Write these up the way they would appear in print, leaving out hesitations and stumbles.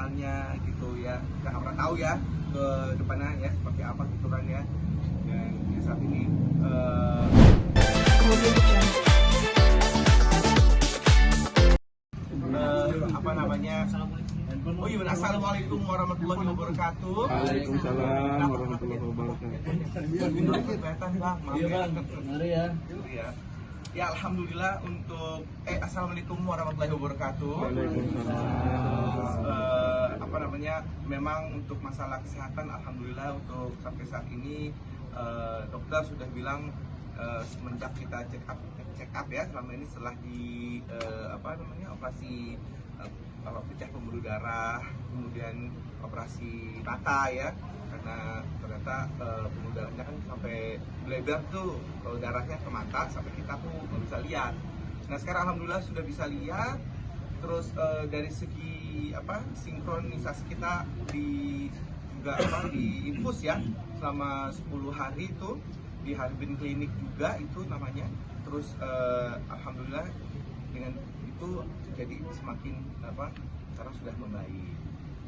perusahaannya gitu ya, nggak pernah tahu ya ke depannya ya seperti apa gitu kan ya. Dan ya, saat ini apa namanya, oh iya, assalamualaikum warahmatullahi wabarakatuh. Waalaikumsalam warahmatullahi wabarakatuh. Kelihatan bang, maaf Iya ya. bang, mari ya. Ya. Ya, alhamdulillah untuk assalamualaikum warahmatullahi wabarakatuh. Apa namanya, memang untuk masalah kesehatan alhamdulillah untuk sampai saat ini dokter sudah bilang semenjak kita check up ya selama ini setelah di apa namanya, operasi pecah pembuluh darah, kemudian operasi mata ya, karena ternyata pembuluh darahnya kan sampai bleber tuh, darahnya ke mata sampai kita tuh nggak bisa lihat. Nah sekarang alhamdulillah sudah bisa lihat. Terus dari segi apa, sinkronisasi kita juga di infus ya selama 10 hari itu di Harbin Klinik juga itu namanya. Terus alhamdulillah dengan itu jadi semakin apa, sekarang sudah membaik.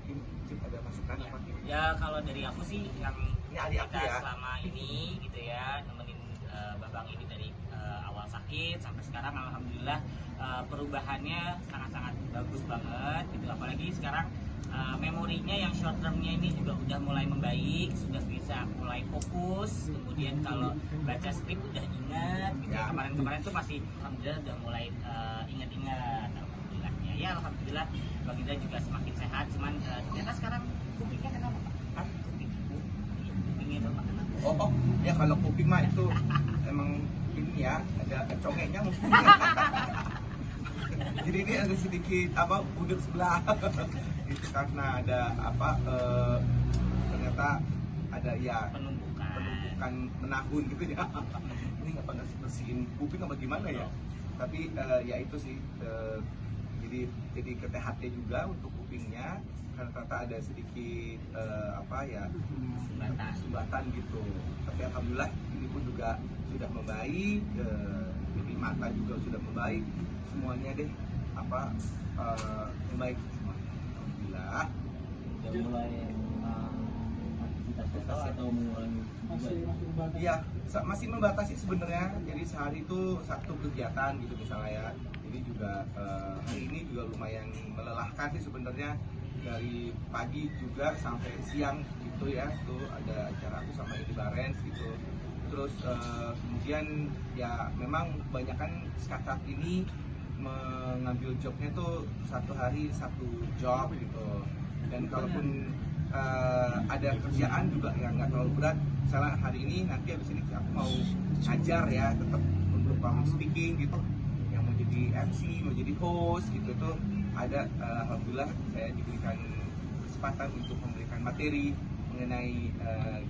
Mungkin ada masukan apa? Ya kalau dari aku sih yang Ini adik aku kita ya. selama ini gitu ya nemenin babang ini dari awal sakit sampai sekarang alhamdulillah perubahannya sangat-sangat bagus banget gitu. Apalagi sekarang memorinya yang short termnya ini juga udah mulai membaik, sudah bisa mulai fokus, kemudian kalau baca skrip udah ingat gitu. Ya. Kemarin-kemarin tuh masih alhamdulillah udah mulai ingat-ingat alhamdulillahnya. Ya alhamdulillah Bang Indra juga semakin sehat, cuman ternyata sekarang kupingnya kenapa Pak? Hah? Kupingnya itu Pak kenapa? Oh ya, kalau kuping mah itu emang ini ya, ada congeknya mungkin. Jadi ini ada sedikit apa, udut sebelah. Itu karena ada apa, ternyata ada ya penumpukan menahun gitu ya. Ini nggak bersihin kuping apa gimana ya? Tapi ya itu sih, jadi ke THT juga untuk kupingnya karena ternyata ada sedikit apa ya, sumbatan gitu. Tapi alhamdulillah ini pun juga sudah membaik, jadi mata juga sudah membaik, semuanya deh apa membaik semua. Alhamdulillah. Udah mulai aktivitas atau mengurangi Iya, masih membatasi sebenarnya. Jadi sehari itu satu kegiatan gitu misalnya ya. Jadi juga hari ini juga lumayan melelahkan sih sebenarnya, dari pagi juga sampai siang gitu ya. Tuh ada acara aku sama Edi Barens gitu. Terus kemudian ya memang kebanyakan saat ini mengambil jobnya tuh satu hari satu job gitu. Dan kalaupun ada kerjaan juga yang nggak terlalu berat, misalnya hari ini nanti habis ini aku mau ngajar ya, tetap untuk public speaking gitu, yang mau jadi MC, mau jadi host gitu tuh ada. Alhamdulillah saya diberikan kesempatan untuk memberikan materi mengenai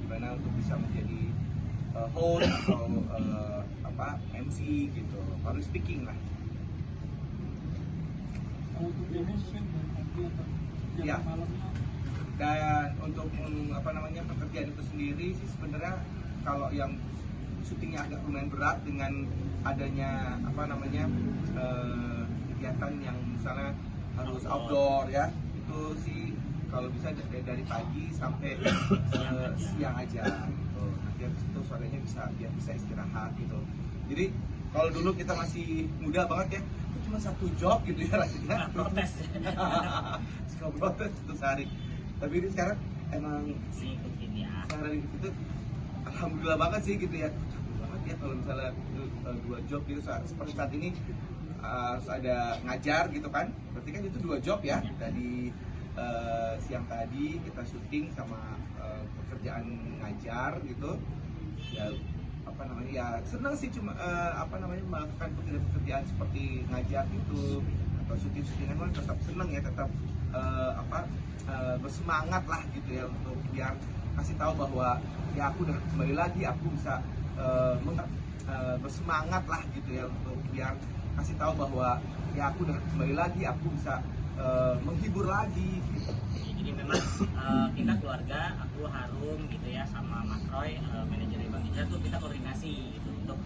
gimana untuk bisa menjadi host atau apa MC gitu, public speaking lah. Ya. Dan untuk apa namanya, pekerjaan itu sendiri sih sebenarnya kalau yang syutingnya agak lumayan berat dengan adanya apa namanya kegiatan yang misalnya harus outdoor ya, itu sih kalau bisa dari pagi sampai siang aja gitu. Nanti habis itu sorenya biar bisa istirahat gitu. Jadi kalau dulu kita masih muda banget ya, cuma satu job gitu ya rasanya. protes. Suka protes itu sehari. Tapi ini sekarang emang sih ikutin ya. sekarang itu alhamdulillah banget sih gitu ya. Capek banget ya kalau misalnya dua job gitu. Seperti saat ini harus ada ngajar gitu kan. Berarti kan itu dua job ya. Tadi siang tadi kita syuting sama pekerjaan ngajar gitu. Ya apa namanya, ya senang sih cuma apa namanya melakukan pekerjaan seperti ngajar gitu atau syuting-syutingan kan tetap senang ya, tetap bersemangat lah gitu ya, untuk biar kasih tahu bahwa ya aku udah kembali lagi, aku bisa bersemangat lah gitu ya, untuk biar kasih tahu bahwa ya aku udah kembali lagi, aku bisa menghibur lagi gitu. Jadi memang kita keluarga, aku Harum gitu ya sama Mas Roy, manajer Bang Indra tuh kita koordinasi gitu untuk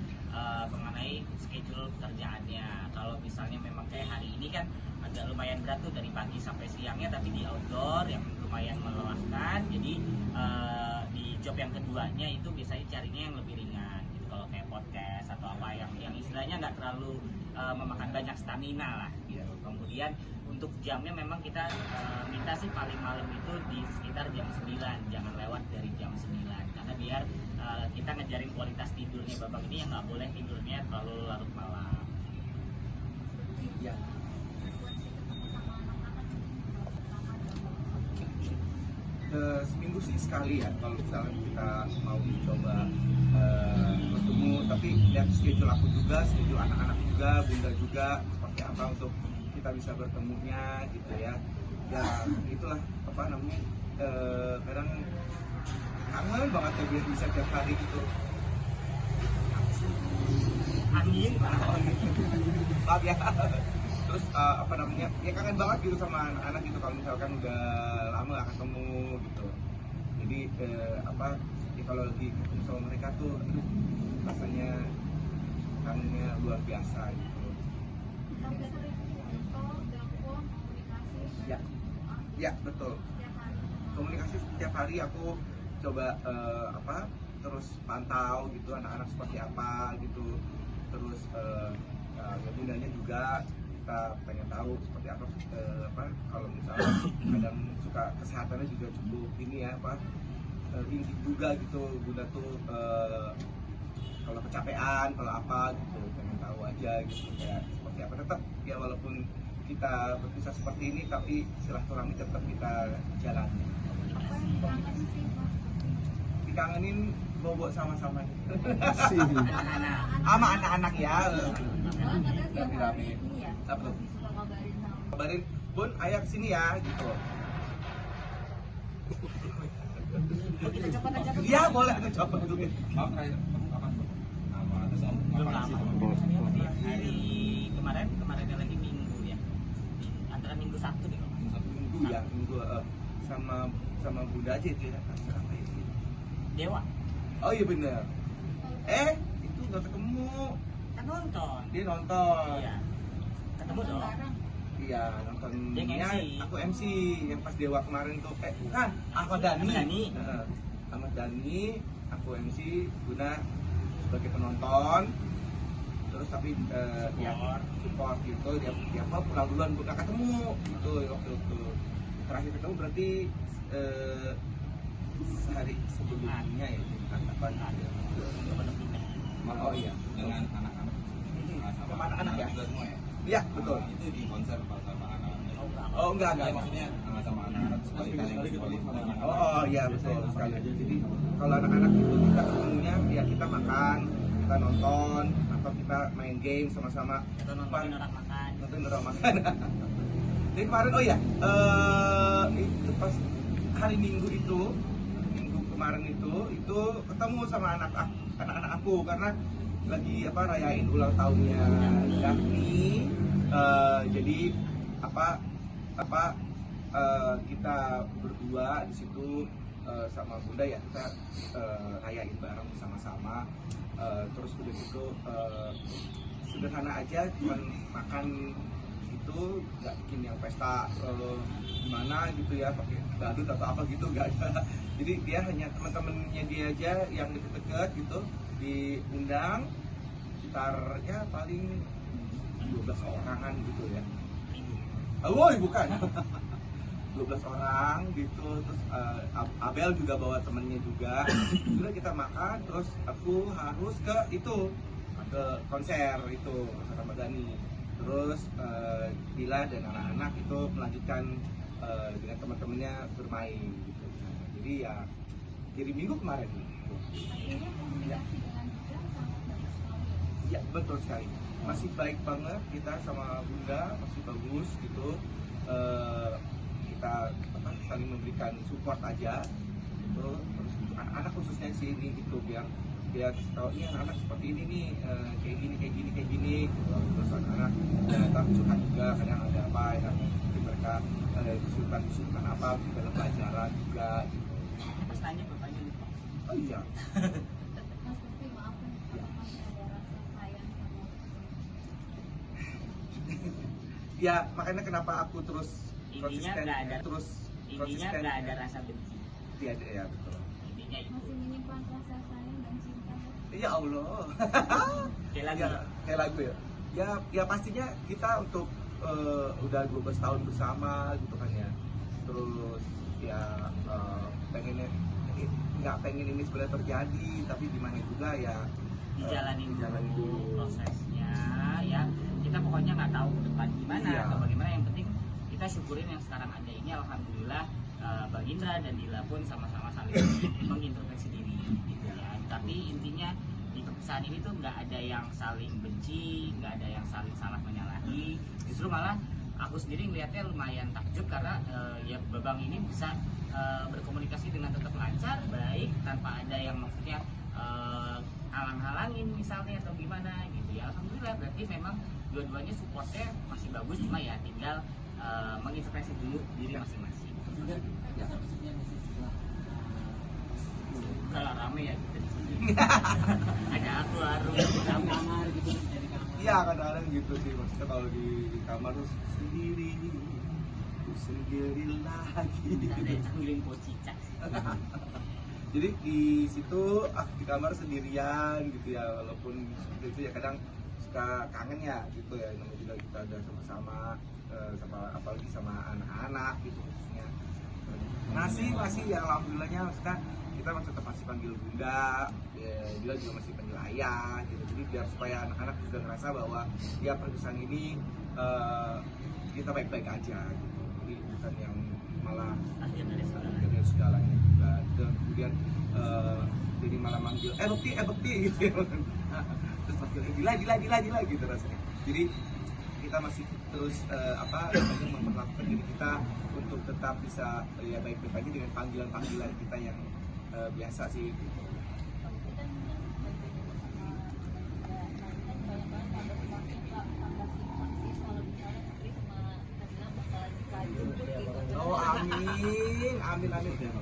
mengenai schedule pekerjaannya. kalau misalnya memang kayak hari ini kan agak lumayan berat tuh dari pagi sampai siangnya, tapi di outdoor yang lumayan melelahkan. Jadi di job yang keduanya itu biasanya carinya yang lebih ringan gitu, kalau kayak podcast atau apa yang istilahnya nggak terlalu memakan banyak stamina lah gitu. Kemudian untuk jamnya memang kita minta sih paling malam itu di sekitar jam 9, jangan lewat dari jam 9, karena biar kita ngejarin kualitas tidurnya babang ini yang nggak boleh tidurnya terlalu larut malam. Ya. Seminggu sih sekali ya kalau misalnya kita mau mencoba bertemu, tapi lihat schedule aku juga, schedule anak-anak juga, bunda juga seperti apa untuk kita bisa bertemunya gitu ya. Ya itulah apa namanya, kadang kangen banget ya biar bisa tiap hari gitu. Angin Maaf ya. Terus apa namanya, ya kangen banget gitu sama anak-anak gitu kalau misalkan udah lama gak ketemu gitu. Jadi apa ya, kalau lagi ketemu sama mereka tuh aduh, rasanya kangennya luar biasa gitu. Ya, ya betul. Komunikasi setiap hari aku coba apa terus pantau gitu anak-anak seperti apa gitu. Terus ya bundanya juga kita pengen tahu seperti apa kalau misalnya kadang suka kesehatannya juga cukup ini ya apa tinggi juga gitu bunda tuh kalau kecapean kalau apa gitu pengen tahu aja gitu kayak seperti apa. Tetap ya walaupun kita berpisah seperti ini tapi silaturahmi tetap kita jalani. Dikangenin bobo sama-sama anak-anak. sama anak-anak ya. Rame-rame. Apa tuh? Suka Kabarin Bun, ayah kesini ya gitu. Kita coba aja. Iya boleh kita coba dulu. Maaf terakhir kapan? Nama terus Belum apa sih? lama. Hari kemarinnya lagi minggu ya, antara minggu Sabtu deh kalau nggak salah. Minggu ya, minggu sama bunda aja itu ya. Acara apa ya? Dewa Oh iya bener. Itu nggak ketemu. kan nonton. Dia nonton. Iya, ketemu dong. Iya nontonnya. Dia MC. Aku MC yang pas Dewa kemarin tuh. Bukan. Ahmad Dhani. Ahmad Dhani. Ahmad Dhani. Aku MC. Bunda sebagai penonton. Terus tapi ya support gitu. Dia apa pulang duluan bukan ketemu. Itu waktu itu. Terakhir ketemu berarti sehari sebelumnya ya. Kapan? Oh iya. Dengan anak-anak. Sama anak-anak ya? Juga semua ya? Iya betul. Itu di konser pas sama anak-anak. Oh enggak. Maksudnya sama anak-anak sekali-kali. Oh iya betul sekali. Jadi kalau anak-anak itu kita ketemunya ya kita makan, kita nonton, atau kita main game sama-sama. Atau nontonin orang makan. Nonton orang makan. Jadi kemarin itu pas hari Minggu kemarin itu ketemu sama anak-anak aku karena lagi rayain ulang tahunnya Daphne. Jadi kita berdua di situ sama bunda ya kita rayain bareng sama-sama. Terus udah gitu sederhana aja, cuman makan itu, nggak bikin yang pesta gimana gitu ya pakai badut atau apa gitu, nggak ada. Jadi dia hanya teman-temannya dia aja yang deket-deket gitu diundang, sekitar ya paling 12 orangan gitu ya. Oh bukan 12 orang gitu. Terus Abel juga bawa temennya juga. Sudah kita makan, terus aku harus ke konser itu Rama Dhani. Terus Dila dan anak-anak itu melanjutkan dengan teman-temannya bermain gitu. Nah, jadi ya dari minggu kemarin. Akhirnya komunikasi dengan kita sangat bagus sekali. Ya betul sekali. Masih baik banget kita sama bunda, masih bagus gitu. Kita saling memberikan support aja gitu. Terus anak-anak khususnya sih ini gitu biar tahu ini anak-anak seperti ini nih, kayak gini gitu. Terus anak-anak datang curhat juga, kadang ada apa ya, mungkin mereka kesulitan apa dalam pelajaran juga gitu. Terus tanya bapaknya lupa. Oh iya. Mas Lutfi, maaf nih, apakah masih ada rasa sayang sama Ya makanya kenapa aku terus Intinya nggak ada- intinya konsisten. nggak ada rasa benci. Tidak ada ya betul. Intinya itu. Masih menyimpan rasa sayang dan cinta. Ya Allah. Kayak lagi. Ya, kayak lagu ya. Ya pastinya kita untuk udah 12 tahun bersama gitu kan ya. Terus ya pengennya nggak pengen ini sebenarnya terjadi, tapi gimana juga ya Dijalanin dijalanin dulu dulu. prosesnya ya. Kita pokoknya nggak tahu ke depan gimana Iya. atau bagaimana, yang penting kita syukurin yang sekarang ada ini. Alhamdulillah Bang Indra dan Dila pun sama-sama saling mengintrospeksi diri gitu ya. Tapi intinya di perpisahan ini tuh nggak ada yang saling benci, nggak ada yang saling salah menyalahi. Justru malah aku sendiri melihatnya lumayan takjub karena ya Babang ini bisa berkomunikasi dengan tetap lancar, baik, tanpa ada yang maksudnya halang-halangin misalnya atau gimana gitu ya. Alhamdulillah berarti memang dua-duanya supportnya masih bagus, cuma ya tinggal mengintrospeksi dulu diri masing-masing. Kalau rame ya gitu di sini. Ada aku harus kamar gitu dari kamar. Iya kadang-kadang gitu sih, maksudnya kalau di kamar terus sendiri, ku sendiri lagi. ada yang panggilin pocicak. Jadi di situ aku di kamar sendirian gitu ya, walaupun seperti itu ya kadang suka kangen ya gitu ya, namanya juga kita udah sama-sama sama apalagi sama anak-anak gitu khususnya. Masih ya alhamdulillahnya, maksudnya kita tetap masih panggil bunda, ya, dia juga masih panggil ayah gitu. Jadi biar supaya anak-anak juga ngerasa bahwa ya perpisahan ini kita baik-baik aja gitu. Jadi bukan yang malah Akhir dari sekarang. dengan segalanya juga, dan kemudian jadi malah manggil bekti gitu ya. Terus manggil Dila gitu rasanya. Jadi kita masih terus memperlakukan diri kita untuk tetap bisa ya baik-baik aja dengan panggilan kita yang biasa sih gitu. Oh amin.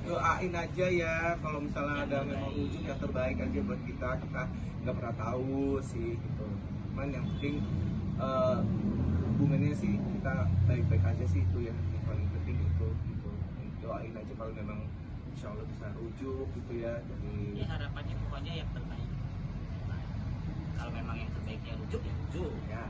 Doain aja ya, kalau misalnya ada memang ujung yang terbaik aja buat kita nggak pernah tahu sih gitu. Cuman yang penting hubungannya sih kita baik-baik aja sih, itu yang paling penting itu gitu. Doain aja kalau memang insya Allah bisa rujuk gitu ya dari Ya harapannya pokoknya yang terbaik. Kalau memang yang terbaiknya rujuk ya rujuk. ya.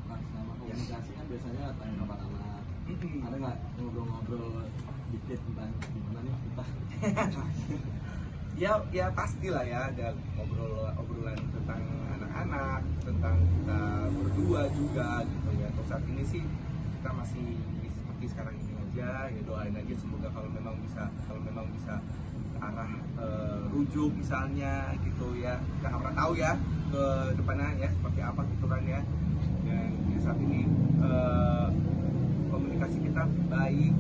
Nah, selama komunikasi kan biasanya tanya kabar anak. Ada nggak ngobrol-ngobrol dikit tentang gimana nih kita? Ya pastilah ya, ada obrolan tentang anak-anak, tentang kita berdua juga gitu ya. Untuk saat ini sih kita masih seperti sekarang ini aja, ya doain aja semoga kalau memang bisa ke arah rujuk misalnya gitu ya. Kita nggak pernah tahu ya ke depannya ya seperti apa gitu kan ya. Dan ya, saat ini komunikasi kita baik,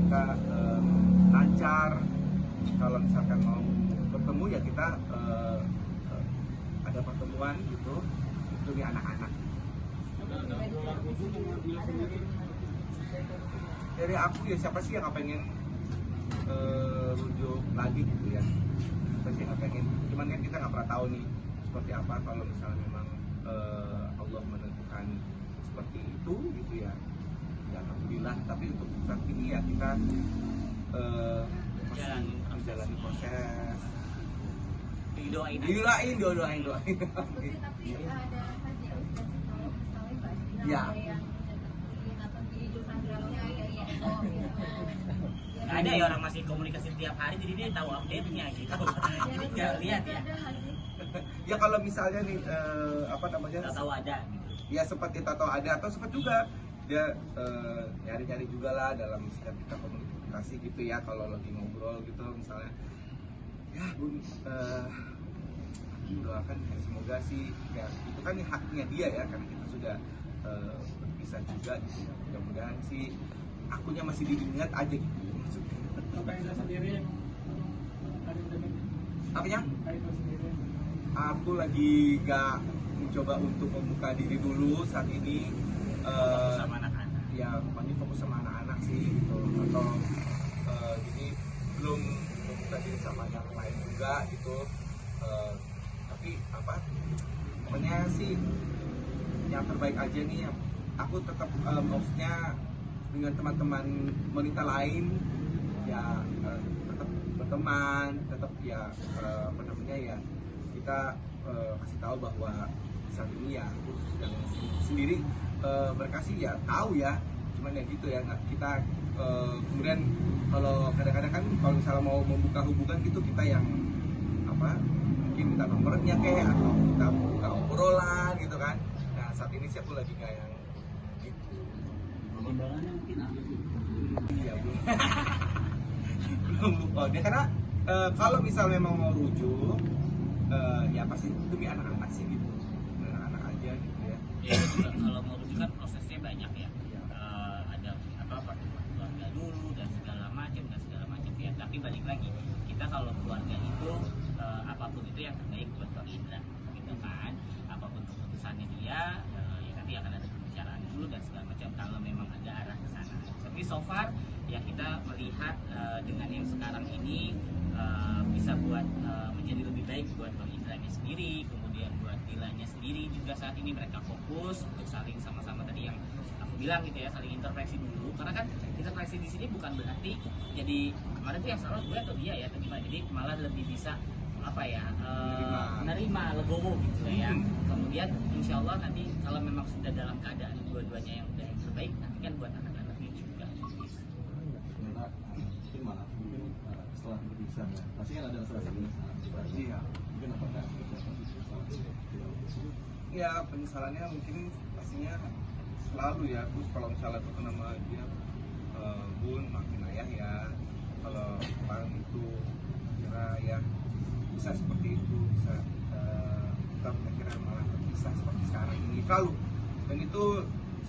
kita lancar. Kalau misalkan mau bertemu ya kita ada pertemuan gitu demi anak-anak. Dari aku ya siapa sih yang nggak pengen rujuk lagi gitu ya, siapa sih yang nggak pengen, cuman kan kita nggak pernah tahu nih seperti apa. Kalau misalnya memang Allah menentukan seperti itu gitu ya, ya alhamdulillah. Tapi untuk saat ini ya kita masih menjalani proses. Didoain aja. Doain. Tapi ada rasa jealous dan sih kalau misalnya Mbak Dina Ya. ada yang deketin atau di Instagramnya ya foto gitu. Nggak ada ya, orang masih komunikasi tiap hari jadi dia tahu update-nya gitu. Jadi nggak lihat ya. Ada nggak sih? Ya kalau misalnya nih Nggak tahu ada gitu. ya sempat kita tahu ada atau sempat juga dia nyari-nyari juga lah dalam setiap kita komunikasi gitu ya, kalau lagi ngobrol gitu misalnya ya bun doakan ya, semoga sih ya itu kan haknya dia ya, karena kita sudah berpisah juga gitu ya. Mudah-mudahan sih akunya masih diingat aja gitu maksudnya. Apanya? Aku lagi gak mencoba untuk membuka diri dulu saat ini. Fokus sama anak-anak. Ya pokoknya fokus sama anak-anak sih gitu, atau jadi belum membuka diri sama yang lain juga gitu. Tapi apa pokoknya sih yang terbaik aja nih aku tetap maksudnya dengan teman-teman wanita lain ya tetap berteman, tetap ya apa namanya ya kita kasih tahu bahwa saat ini ya aku sedang sendiri, mereka sih ya tahu ya, cuman ya gitu ya nggak kita kemudian kalau kadang-kadang kan kalau misalnya mau membuka hubungan gitu kita yang apa mungkin minta nomornya kayak atau kita buka obrolan gitu kan. Nah saat ini sih aku lagi nggak yang gitu. Pertimbangannya mungkin apa sih? Iya belum belum move on ya karena kalau misal memang mau rujuk ya pasti demi anak-anak sih gitu, demi anak-anak aja gitu ya. Ya, kalau mau rujuk kan prosesnya banyak ya. Ada apa keluarga dulu dan segala macam ya. Tapi balik lagi kita kalau keluarga itu apapun itu yang terbaik buat Bang Indra gitu kan. Apapun keputusannya dia ya nanti akan ada pembicaraan dulu dan segala macam kalau memang ada arah ke sana. Tapi so far ya kita melihat dengan yang sekarang ini bisa buat menjadi lebih baik buat Bang Indranya sendiri, kemudian buat Dilanya sendiri juga saat ini mereka fokus untuk saling sama-sama tadi yang aku bilang gitu ya, saling intervensi dulu karena kan intervensi di sini bukan berarti jadi kemarin tuh yang salah gue atau dia ya atau gimana, jadi malah lebih bisa apa ya menerima legowo gitu ya. Kemudian insya Allah nanti kalau memang sudah dalam keadaan dua-duanya yang udah yang terbaik nanti kan buat anak-anaknya juga. Ternyata mungkin malah mungkin setelah berpisah ya pasti kan ada rasa penyesalan. Iya. Mungkin apakah Ya penyesalannya mungkin pastinya selalu ya Gus, kalau misalnya tuh nama dia Bun maafin ayah ya kalau kemarin itu kira ya bisa seperti itu, bisa kita kira malah terpisah seperti sekarang ini selalu, dan itu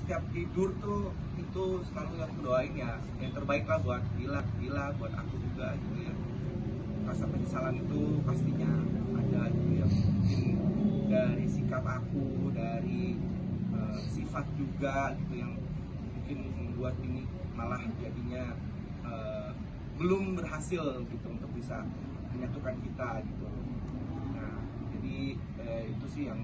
setiap tidur tuh itu selalu aku doain ya yang terbaik lah buat Dila buat aku juga gitu ya. Rasa penyesalan itu pastinya ada gitu ya, mungkin dari sikap aku, dari sifat juga gitu yang mungkin membuat ini malah jadinya belum berhasil gitu untuk bisa menyatukan kita gitu. Nah jadi itu sih yang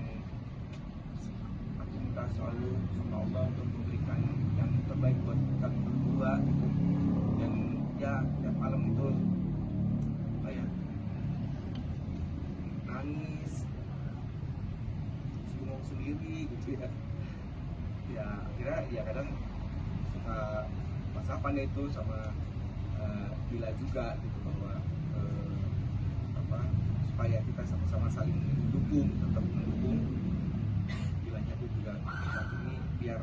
aku minta selalu sama Allah untuk memberikan yang terbaik buat kita berdua gitu. Dan ya tiap malam itu apa ya nangis bingung sendiri gitu ya. Ya akhirnya ya kadang suka masapan itu sama Bila juga gitu bahwa apa supaya kita sama-sama saling mendukung, tetap mendukung Bilanya itu juga saat ini biar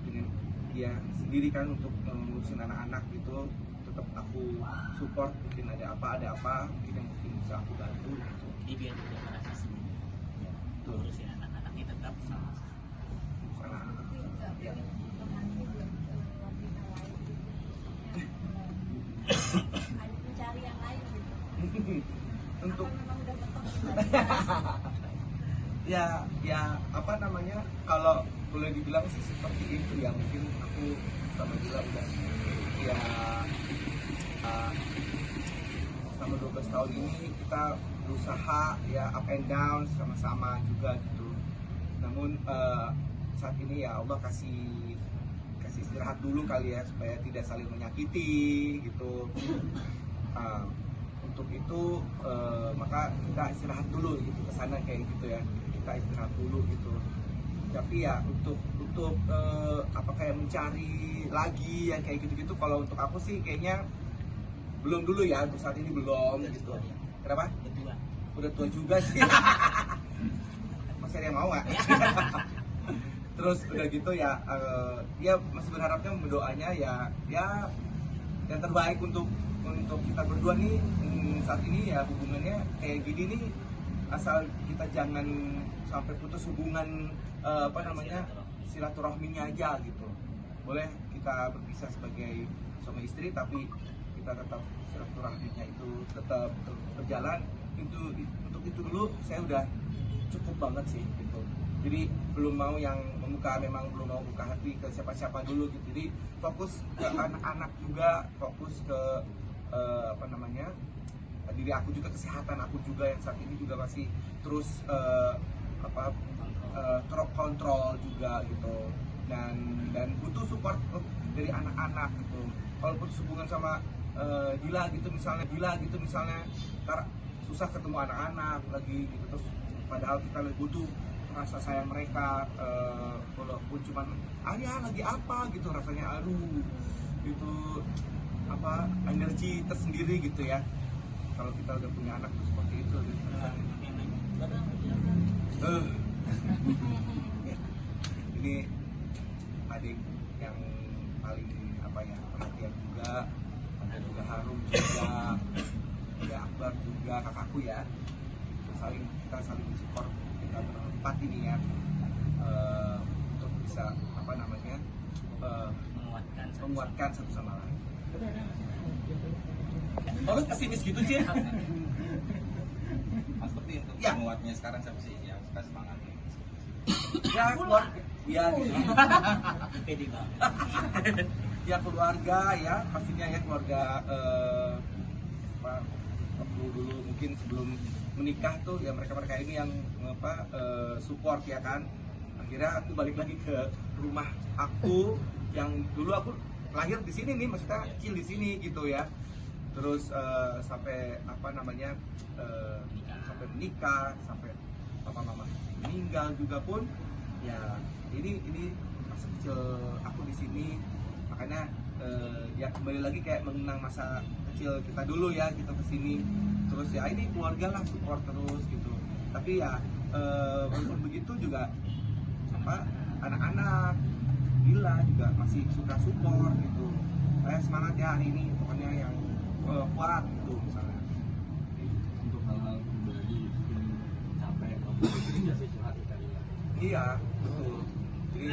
dengan dia sendiri kan untuk ngurusin anak-anak gitu, tetap aku support, mungkin ada apa mungkin yang mungkin bisa aku bantu gitu. Jadi biar tidak merasa sendiri ngurusin anak-anaknya tetap sama. Karena Tapi nggak ya. punya temannya buat wanita lain gitu. Ada mencari yang lain gitu. Untuk Apa memang udah mentok gimana? ya apa namanya, kalau boleh dibilang sih seperti itu ya, mungkin aku sama Dila udah ya selama 12 tahun ini kita berusaha ya up and down sama-sama juga gitu. Namun saat ini ya Allah kasih istirahat dulu kali ya supaya tidak saling menyakiti gitu. Untuk itu maka kita istirahat dulu gitu, kesana kayak gitu ya, kita istirahat dulu gitu. Tapi ya untuk apa kayak mencari lagi yang kayak gitu-gitu, kalau untuk aku sih kayaknya belum dulu ya, untuk saat ini belum gitu. Kenapa? Berdua. Udah tua juga sih. Masih ada yang mau nggak? Terus udah gitu ya, dia masih berharapnya berdoanya ya yang terbaik untuk kita berdua nih saat ini ya, hubungannya kayak gini nih, asal kita jangan sampai putus hubungan apa namanya silaturahminya aja gitu. Boleh kita berpisah sebagai suami istri tapi kita tetap silaturahminya itu tetap berjalan. Untuk itu dulu saya udah cukup banget sih gitu. Jadi belum mau yang memang belum mau buka hati ke siapa-siapa dulu gitu. Jadi fokus ke anak-anak juga, fokus ke apa namanya diri aku juga, kesehatan aku juga yang saat ini juga masih terus apa kontrol juga gitu, dan butuh support dari anak-anak gitu. Kalau putus hubungan sama gila gitu misalnya ntar susah ketemu anak-anak lagi gitu, terus padahal kita lebih butuh rasa sayang mereka, walaupun cuman ayah lagi apa gitu, rasanya aduh itu apa energi tersendiri gitu ya kalau kita udah punya anak tuh seperti itu gitu. Ya, ini adik yang paling apa ya, perhatian juga, ada juga Harum juga, ada Akbar juga, kakakku ya. Kita saling support, kita berempat ini ya, untuk bisa apa namanya, menguatkan satu sama lain. Oh, lu pesimis gitu sih? Mas seperti untuk Ya. penguatnya sekarang siapa sih yang suka semangat? Ya keluarga, ya gitu. Pede banget. Ya keluarga ya, pastinya ya keluarga, apa, waktu dulu mungkin sebelum menikah tuh ya mereka ini yang apa, support ya kan. Akhirnya aku balik lagi ke rumah aku yang dulu aku lahir di sini nih, maksudnya kecil di sini gitu ya. Terus sampai apa namanya, sampai menikah, sampai papa mama meninggal juga pun ya ini masa kecil aku di sini. Makanya ya kembali lagi kayak mengenang masa kecil kita dulu ya, kita kesini. Terus ya ini keluarga lah support terus gitu. Tapi ya walaupun begitu juga apa, anak-anak gila juga masih suka support gitu. Saya semangat ya hari ini, pokoknya yang kuat gitu misalnya. Untuk hal-hal pribadi mungkin capek atau sih curhat tadi ya. Iya betul. Jadi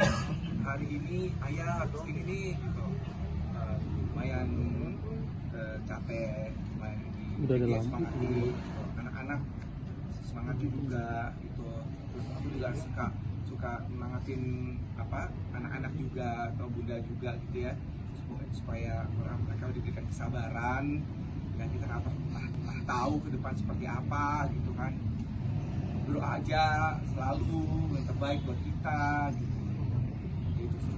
hari ini ayah habis ini gitu, lumayan capek, lumayan di semangati anak-anak, semangati juga gitu. Terus aku juga suka semangatin apa anak-anak juga atau bunda juga gitu ya, supaya mereka diberikan kesabaran. Dan kita nggak pernah tahu ke depan seperti apa gitu kan. Berdoa aja selalu yang terbaik buat kita gitu. Gitu sih.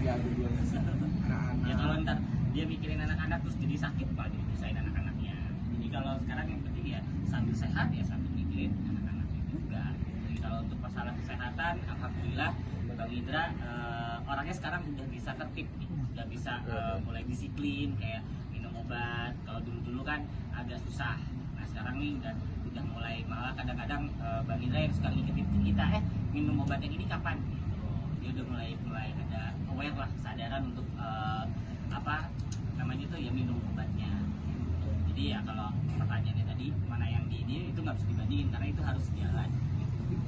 Ya dua-duanya sih. Anak-anak. Ya kalau ntar dia mikirin anak-anak terus jadi sakit, malah dipisahin anak-anaknya. Jadi kalau sekarang yang penting ya sambil sehat ya sambil mikirin anak-anaknya juga. Jadi kalau untuk masalah kesehatan, alhamdulillah Bang Indra orangnya sekarang udah bisa tertib nih, udah bisa mulai disiplin kayak minum obat. Kalau dulu-dulu kan agak susah. Nah sekarang nih udah mulai, malah kadang-kadang Bang Indra yang suka ngikutin kita, minum obat yang ini kapan? Dia udah mulai ada aware lah, kesadaran untuk apa namanya itu ya, minum obatnya. Jadi ya kalau pertanyaannya tadi mana yang di ini, itu nggak bisa dibandingin karena itu harus jalan.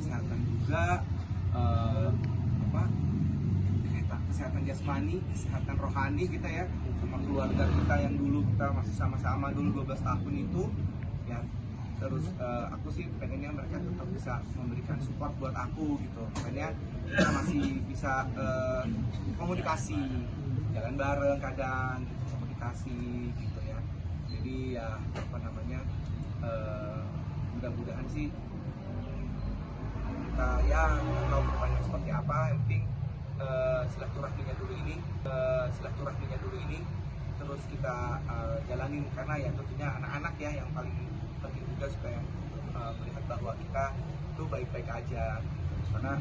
Kesehatan juga, apa, kesehatan jasmani, kesehatan rohani kita ya, sama keluarga kita yang dulu kita masih sama-sama dulu 12 tahun itu ya. Terus aku sih pengennya mereka tetap bisa memberikan support buat aku gitu. Makanya kita masih bisa komunikasi, jalan bareng kadang gitu, komunikasi gitu ya. Jadi ya apa namanya, mudah-mudahan sih kita ya nggak tahu depannya seperti apa. Yang penting silaturahminya dulu ini terus kita jalanin, karena ya tentunya anak-anak ya yang paling penting juga supaya melihat bahwa kita itu baik-baik aja. Karena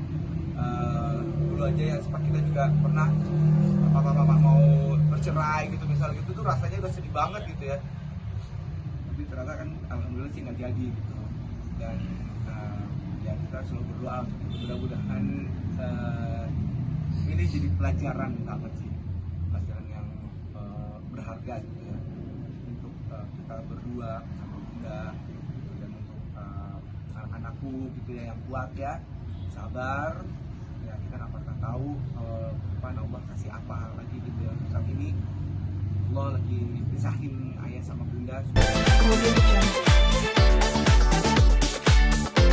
dulu aja ya sempat kita juga pernah papa mau bercerai gitu misalnya gitu, tuh rasanya udah sedih banget gitu ya. Tapi ternyata kan alhamdulillah sih nggak jadi gitu. Dan ya kita selalu berdoa mudah-mudahan ini jadi pelajaran banget sih, pelajaran yang berharga gitu ya, untuk kita berdua sama bunda gitu, dan untuk anak-anakku gitu ya yang kuat ya, sabar ya. Kita nggak pernah tahu depan Allah kasih apa lagi gitu ya. Saat ini Allah lagi pisahin ayah sama bunda.